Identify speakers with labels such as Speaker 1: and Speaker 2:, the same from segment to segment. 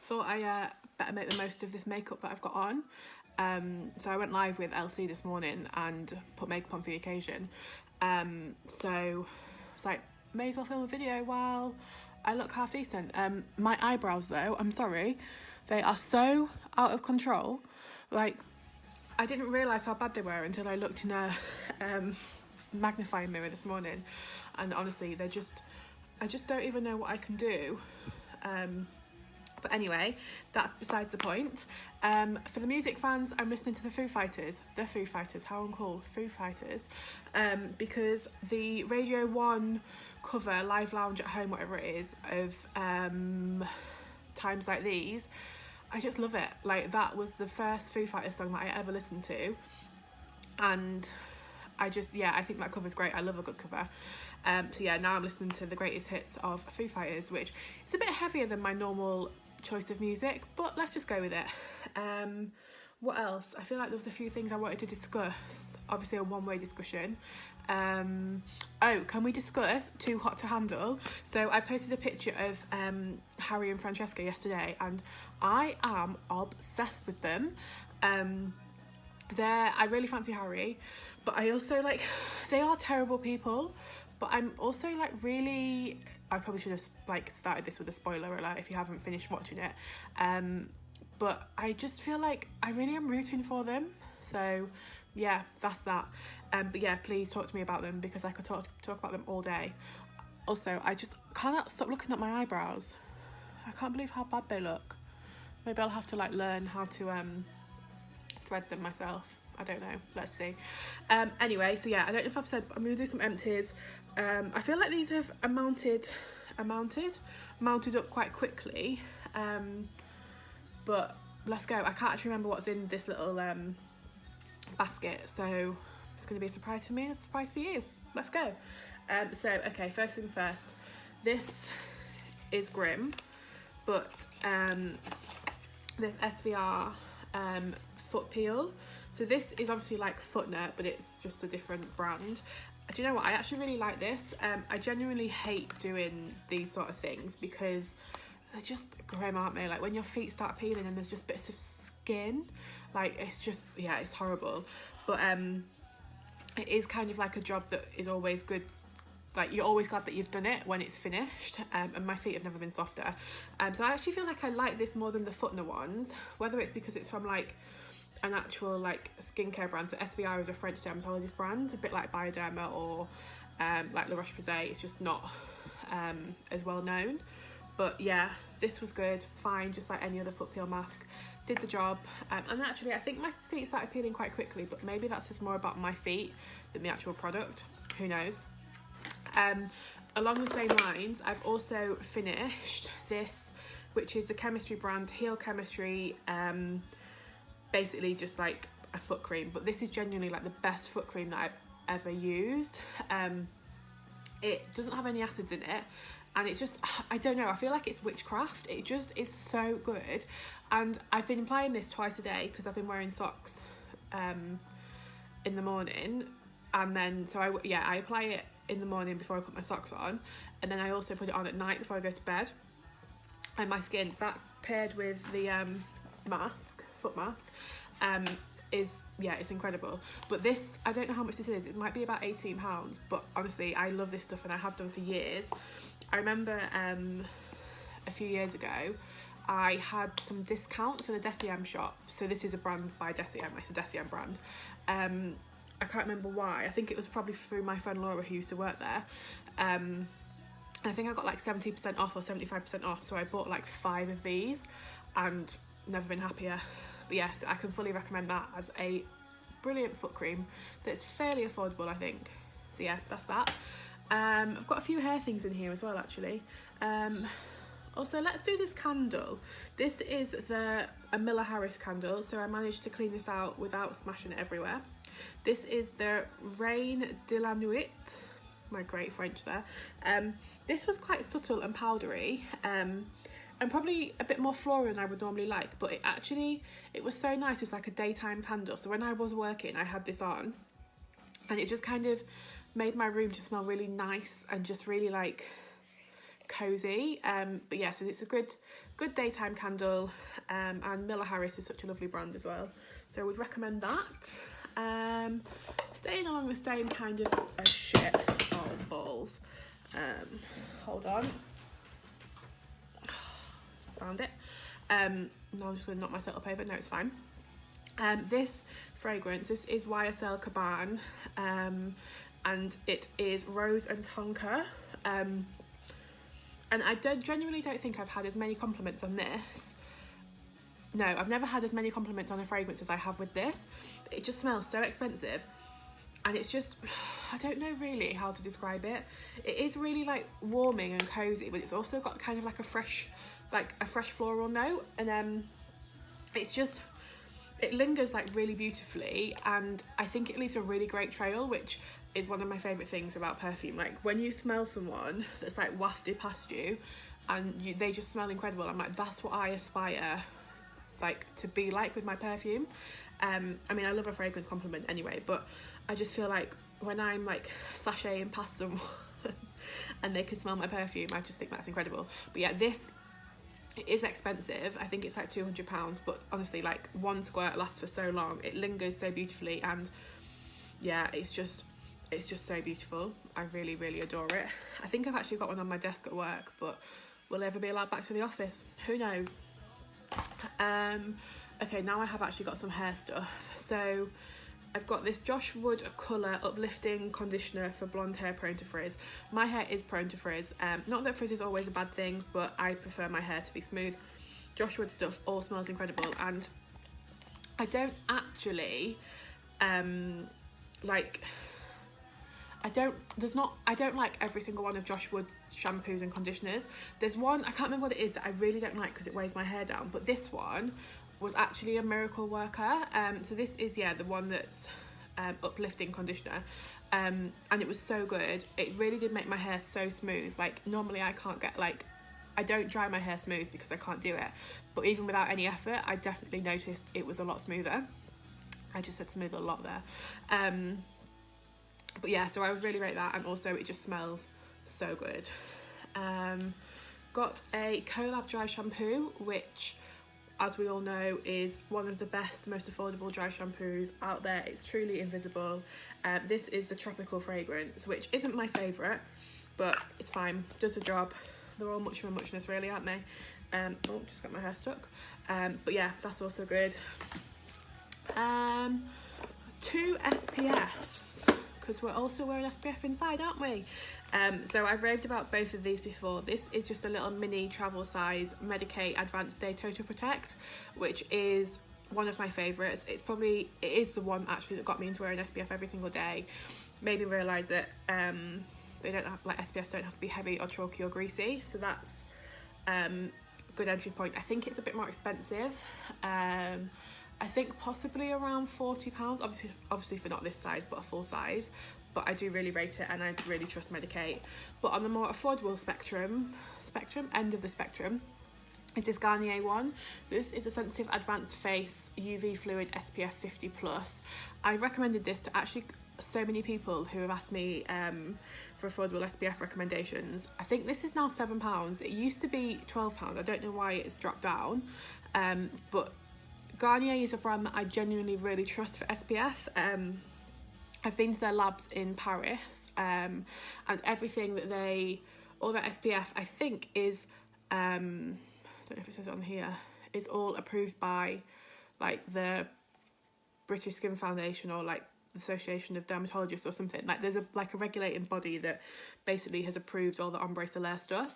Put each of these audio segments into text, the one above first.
Speaker 1: thought I better make the most of this makeup that I've got on. So I went live with LC this morning and put makeup on for the occasion. So I was like, may as well film a video while I look half decent. My eyebrows though, I'm sorry, they are so out of control. Like, I didn't realise how bad they were until I looked in a magnifying mirror this morning, and honestly I just don't even know what I can do. But anyway, that's besides the point. For the music fans, I'm listening to the Foo Fighters, how uncool, Foo Fighters, because the Radio 1 cover, Live Lounge at Home, whatever it is, of Times Like These, I just love it. Like, that was the first Foo Fighters song that I ever listened to, and I think that cover's great. I love a good cover. So yeah, now I'm listening to the greatest hits of Foo Fighters, which is a bit heavier than my normal choice of music, but let's just go with it. What else? I feel like there was a few things I wanted to discuss. Obviously a one-way discussion. Can we discuss Too Hot to Handle? So I posted a picture of Harry and Francesca yesterday, and I am obsessed with them. I really fancy Harry, but I also, like, they are terrible people, but I'm also like really, I probably should have like started this with a spoiler alert if you haven't finished watching it, but I just feel like I really am rooting for them. So yeah, that's that. But yeah, please talk to me about them, because I could talk about them all day. Also, I just cannot stop looking at my eyebrows. I can't believe how bad they look. Maybe I'll have to like learn how to thread them myself. I don't know, let's see. Anyway, so yeah, I don't know if I've said, I'm going to do some empties. I feel like these have mounted up quite quickly, but let's go. I can't actually remember what's in this little basket, so it's going to be a surprise for me and a surprise for you. Let's go. Okay, first thing first, this is grim, but this SVR foot peel. So this is obviously like Foot Nut, but it's just a different brand. Do you know what? I actually really like this. I genuinely hate doing these sort of things because they're just grim, aren't they? Like when your feet start peeling and there's just bits of skin, like it's just, yeah, it's horrible. But it is kind of like a job that is always good. Like, you're always glad that you've done it when it's finished, and my feet have never been softer. So I actually feel like I like this more than the Foot Nut ones, whether it's because it's from like an actual like skincare brand. So SVR is a French dermatologist brand, a bit like Byredo or like La Roche-Posay. It's just not as well known. But yeah, this was good, fine, just like any other foot peel mask. Did the job, and actually I think my feet started peeling quite quickly, but maybe that says more about my feet than the actual product, who knows. Along the same lines, I've also finished this, which is the chemistry brand Heal Chemistry, basically just like a foot cream, but this is genuinely like the best foot cream that I've ever used. It doesn't have any acids in it, and it just, I don't know, I feel like it's witchcraft. It just is so good, and I've been applying this twice a day because I've been wearing socks in the morning, and then so I apply it in the morning before I put my socks on, and then I also put it on at night before I go to bed. And my skin, that paired with the foot mask, is, yeah, it's incredible. But this, I don't know how much this is. It might be about £18, but honestly, I love this stuff and I have done for years. I remember a few years ago, I had some discount for the Deciem shop. So this is a brand by Deciem, it's a Deciem brand. I can't remember why. I think it was probably through my friend Laura who used to work there. I think I got like 70% off or 75% off, so I bought like 5 of these and never been happier. But yes, I can fully recommend that as a brilliant foot cream that's fairly affordable, I think. So yeah, that's that. I've got a few hair things in here as well, actually. Also, let's do this candle. This is a Miller Harris candle, so I managed to clean this out without smashing it everywhere. This is the Reine de la Nuit, my great French there. This was quite subtle and powdery, and probably a bit more floral than I would normally like, but it was so nice. It's like a daytime candle, so when I was working I had this on, and it just kind of made my room just smell really nice and just really like cozy. But yeah, so it's a good good daytime candle, and Miller Harris is such a lovely brand as well, so I would recommend that. Staying along the same kind of shit, oh balls, hold on, found it. No, I'm just going to knock myself up over, no it's fine. This fragrance, this is YSL Caban, and it is Rose and Tonka, and I genuinely don't think I've had as many compliments on this. No, I've never had as many compliments on a fragrance as I have with this. It just smells so expensive, and it's just, I don't know really how to describe it. It is really like warming and cozy, but it's also got kind of like a fresh floral note, and it's just, it lingers like really beautifully, and I think it leaves a really great trail, which is one of my favourite things about perfume. Like when you smell someone that's like wafted past you and they just smell incredible, I'm like, that's what I aspire like to be like with my perfume. I mean, I love a fragrance compliment anyway, but I just feel like when I'm like sashaying past someone and they can smell my perfume, I just think that's incredible. But yeah, this, it is expensive. I think it's like £200, but honestly, like one squirt lasts for so long. It lingers so beautifully, and yeah, it's just so beautiful. I really, really adore it. I think I've actually got one on my desk at work, but will I ever be allowed back to the office? Who knows? Okay, now I have actually got some hair stuff. So I've got this Josh Wood Colour Uplifting Conditioner for blonde hair prone to frizz. My hair is prone to frizz. Not that frizz is always a bad thing, but I prefer my hair to be smooth. Josh Wood stuff all smells incredible, and I don't actually I don't like every single one of Josh Wood's shampoos and conditioners. There's one, I can't remember what it is, that I really don't like because it weighs my hair down, but this one was actually a miracle worker. So this is, yeah, the one that's uplifting conditioner, and it was so good. It really did make my hair so smooth. Like normally I can't get, like, I don't dry my hair smooth because I can't do it, but even without any effort, I definitely noticed it was a lot smoother. I just said smooth a lot there. But yeah, so I would really rate that, and also it just smells so good. Got a Colab dry shampoo, which, as we all know, is one of the best, most affordable dry shampoos out there. It's truly invisible. This is a tropical fragrance, which isn't my favourite, but it's fine, does the job. They're all much of a muchness really, aren't they? Oh, just got my hair stuck. But yeah, that's also good. 2 SPFs, because we're also wearing SPF inside, aren't we? So I've raved about both of these before. This is just a little mini travel size Medicate Advanced Day Total Protect, which is one of my favourites. It is the one actually that got me into wearing SPF every single day. Made me realise that they don't have, like, SPFs don't have to be heavy or chalky or greasy, so that's a good entry point. I think it's a bit more expensive. I think possibly around £40, obviously for not this size but a full size, but I do really rate it, and I really trust Medicate. But on the more affordable end of the spectrum is this Garnier one. This is a sensitive advanced face UV fluid SPF 50+. I recommended this to actually so many people who have asked me for affordable SPF recommendations. I think this is now £7. It used to be £12. I don't know why it's dropped down, but Garnier is a brand that I genuinely really trust for SPF. I've been to their labs in Paris, and everything that all their SPF, I think, is, I don't know if it says it on here, is all approved by, like, the British Skin Foundation or, like, the Association of Dermatologists or something. Like, there's a regulating body that basically has approved all the Ambre Solaire stuff.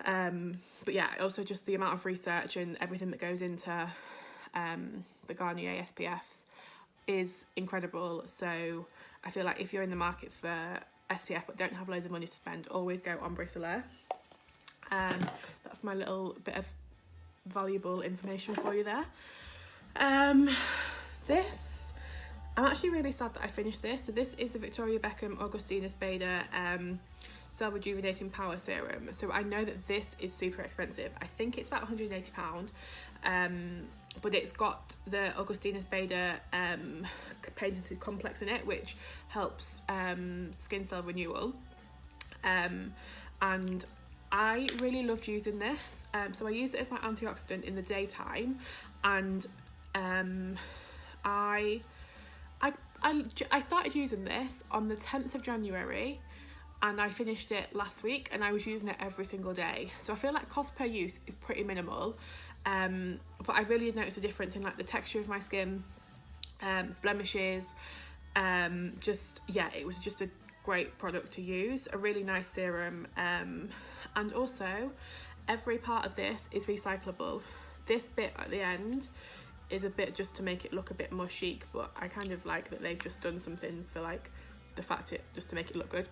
Speaker 1: But yeah, also just the amount of research and everything that goes into the Garnier SPFs is incredible. So I feel like if you're in the market for SPF but don't have loads of money to spend, always go Ambre Solaire. That's my little bit of valuable information for you there. I'm actually really sad that I finished this. So this is the Victoria Beckham Augustinus Bader Cell Rejuvenating Power Serum. So I know that this is super expensive. I think it's about £180, but it's got the Augustinus Bader patented complex in it, which helps skin cell renewal. And I really loved using this. So I use it as my antioxidant in the daytime, and I started using this on the 10th of January, and I finished it last week, and I was using it every single day. So I feel like cost per use is pretty minimal, but I really noticed a difference in like the texture of my skin, blemishes, it was just a great product to use, a really nice serum, and also every part of this is recyclable. This bit at the end is a bit just to make it look a bit more chic, but I kind of like that they've just done something for like the fact it just to make it look good.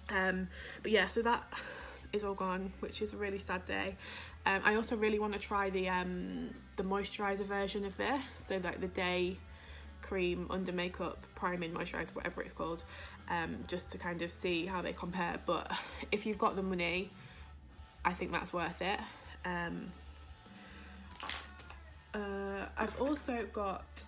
Speaker 1: But yeah, so that is all gone, which is a really sad day. I also really want to try the moisturizer version of this, so like the day cream under makeup priming moisturizer, whatever it's called, just to kind of see how they compare. But if you've got the money, I think that's worth it. I've also got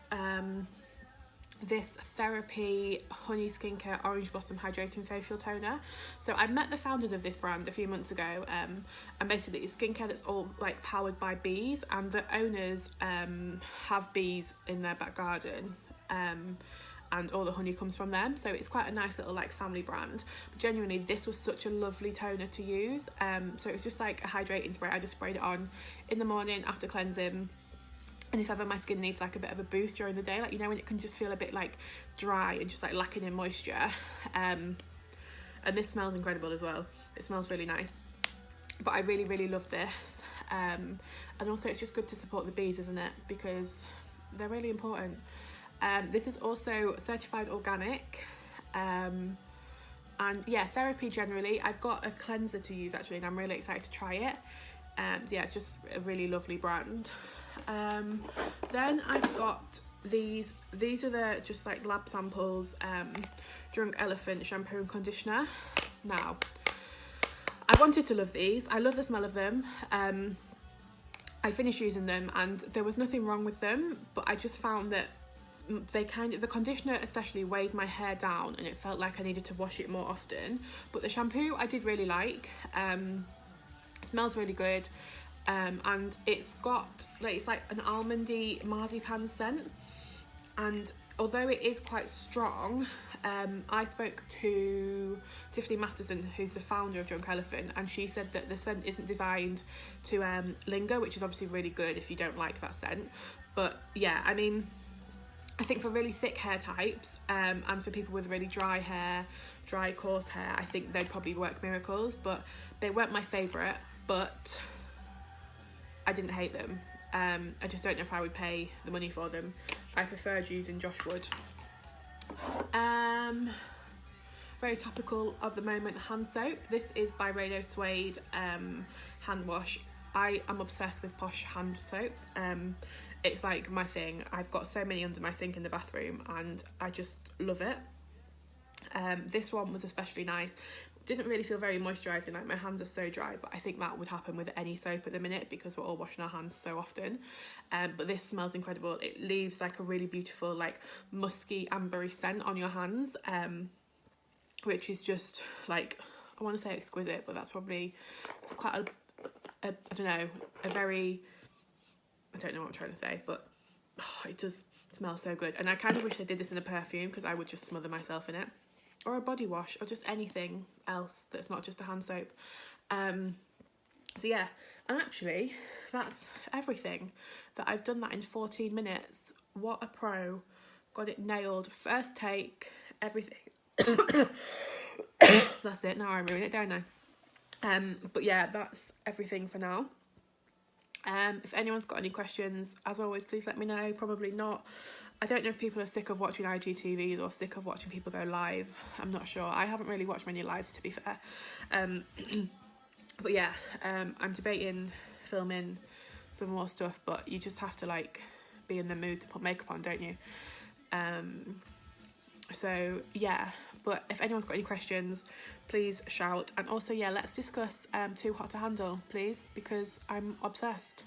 Speaker 1: this Therapi Honey Skincare Orange Blossom Hydrating Facial Toner. So I met the founders of this brand a few months ago, and basically it's skincare that's all like powered by bees, and the owners have bees in their back garden, and all the honey comes from them, so it's quite a nice little like family brand. But genuinely, this was such a lovely toner to use. So it was just like a hydrating spray. I just sprayed it on in the morning after cleansing. And if ever my skin needs like a bit of a boost during the day, like, you know, when it can just feel a bit like dry and just like lacking in moisture. And this smells incredible as well. It smells really nice. But I really, really love this. And also it's just good to support the bees, isn't it? Because they're really important. This is also certified organic. And yeah, Therapi generally. I've got a cleanser to use actually, and I'm really excited to try it. So yeah, it's just a really lovely brand. Then I've got these are the just like lab samples, Drunk Elephant shampoo and conditioner. Now I wanted to love these. I love the smell of them. I finished using them and there was nothing wrong with them, but I just found that the conditioner especially weighed my hair down, and it felt like I needed to wash it more often. But the shampoo I did really like. Smells really good. And it's got like, it's like an almondy marzipan scent, and although it is quite strong, I spoke to Tiffany Masterson, who's the founder of Drunk Elephant, and she said that the scent isn't designed to linger, which is obviously really good if you don't like that scent. But yeah, I mean, I think for really thick hair types, and for people with really dry hair, dry coarse hair, I think they'd probably work miracles. But they weren't my favourite, but I didn't hate them. I just don't know if I would pay the money for them. I preferred using Josh Wood. Very topical of the moment, hand soap. This is Byredo Suede hand wash. I am obsessed with Posh hand soap. It's like my thing. I've got so many under my sink in the bathroom and I just love it. This one was especially nice. Didn't really feel very moisturising, like my hands are so dry, but I think that would happen with any soap at the minute because we're all washing our hands so often. But this smells incredible. It leaves like a really beautiful like musky ambery scent on your hands, which is just like, I want to say exquisite, but that's probably, it's quite I don't know, I don't know what I'm trying to say, but it does smell so good. And I kind of wish I did this in a perfume because I would just smother myself in it. Or a body wash, or just anything else that's not just a hand soap. So yeah, and actually that's everything. That I've done that in 14 minutes. What a pro. Got it nailed. First take, everything. That's it, now I ruin it, don't I? But yeah, that's everything for now. If anyone's got any questions, as always, please let me know. Probably not. I don't know if people are sick of watching IGTVs or sick of watching people go live. I'm not sure. I haven't really watched many lives, to be fair. But yeah, I'm debating filming some more stuff, but you just have to like be in the mood to put makeup on, don't you? So yeah, but if anyone's got any questions, please shout. And also, yeah, let's discuss Too Hot to Handle, please, because I'm obsessed.